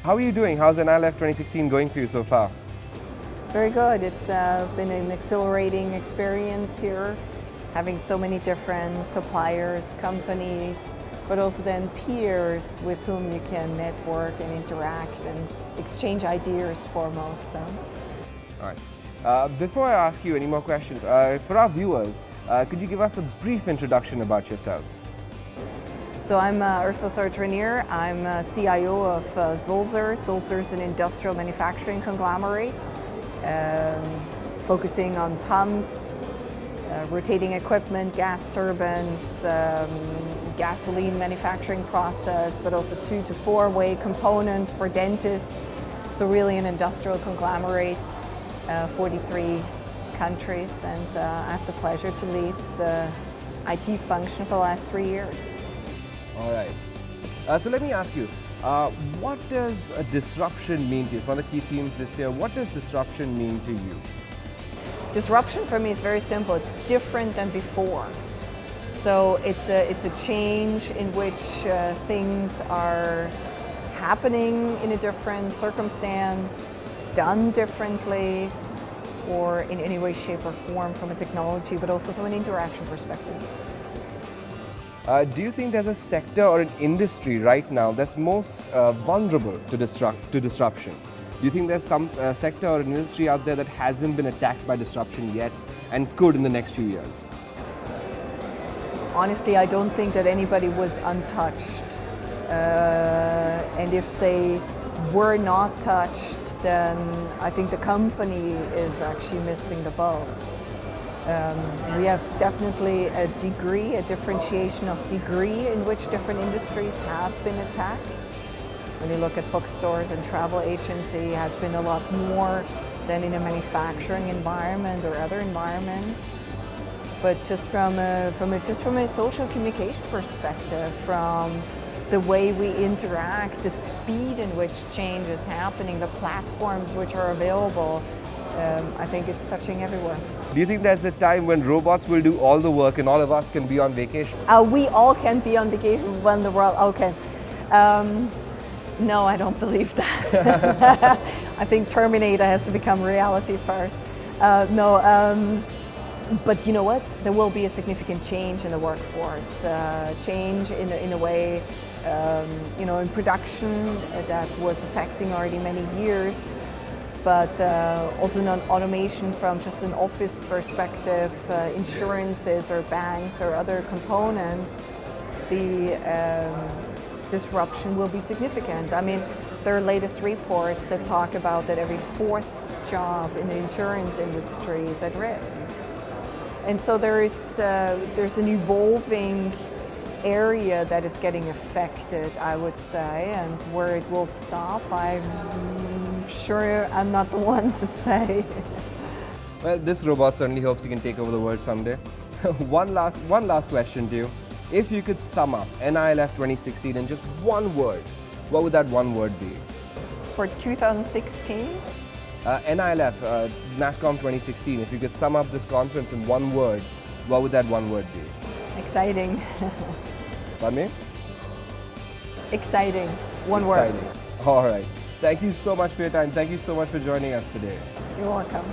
How are you doing? How's NILF 2016 going for you so far? It's very good. It's been an exhilarating experience here, having so many different suppliers, companies, but also then peers with whom you can network and interact and exchange ideas foremost. All right. Before I ask you any more questions, for our viewers, could you give us a brief introduction about yourself? So I'm Ursula Soritsh-Renier. I'm CIO of Sulzer. Sulzer is an industrial manufacturing conglomerate focusing on pumps, rotating equipment, gas turbines, gasoline manufacturing process, but also 2- to 4-way components for dentists. So really an industrial conglomerate, 43 countries, and I have the pleasure to lead the IT function for the last 3 years. All right. So let me ask you, what does a disruption mean to you? It's one of the key themes this year. What does disruption mean to you? Disruption for me is very simple. It's different than before. So it's a change in which things are happening in a different circumstance, done differently, or in any way, shape, or form from a technology, but also from an interaction perspective. Do you think there's a sector or an industry right now that's most vulnerable to disruption? Do you think there's some sector or an industry out there that hasn't been attacked by disruption yet and could in the next few years? Honestly, I don't think that anybody was untouched. And if they were not touched, then I think the company is actually missing the boat. We have definitely a differentiation of degree in which different industries have been attacked. When you look at bookstores and travel agency, has been a lot more than in a manufacturing environment or other environments. But just from a social communication perspective, from the way we interact, the speed in which change is happening, the platforms which are available, I think it's touching everywhere. Do you think there's a time when robots will do all the work and all of us can be on vacation? We all can be on vacation when the world, okay. No, I don't believe that. I think Terminator has to become reality first. But you know what? There will be a significant change in the workforce, change in a way, in production that was affecting already many years. But also in automation from just an office perspective, insurances or banks or other components, the disruption will be significant. I mean, there are latest reports that talk about that every 4th job in the insurance industry is at risk. And so there's an evolving area that is getting affected, I would say, and where it will stop, I'm sure I'm not the one to say. Well, this robot certainly hopes he can take over the world someday. One last question to you. If you could sum up NILF 2016 in just one word, what would that one word be? For 2016? NILF, Nasscom 2016, if you could sum up this conference in one word, what would that one word be? Exciting. Pardon me? Exciting. One Exciting. word. All right. Thank you so much for your time. Thank you so much for joining us today. You're welcome.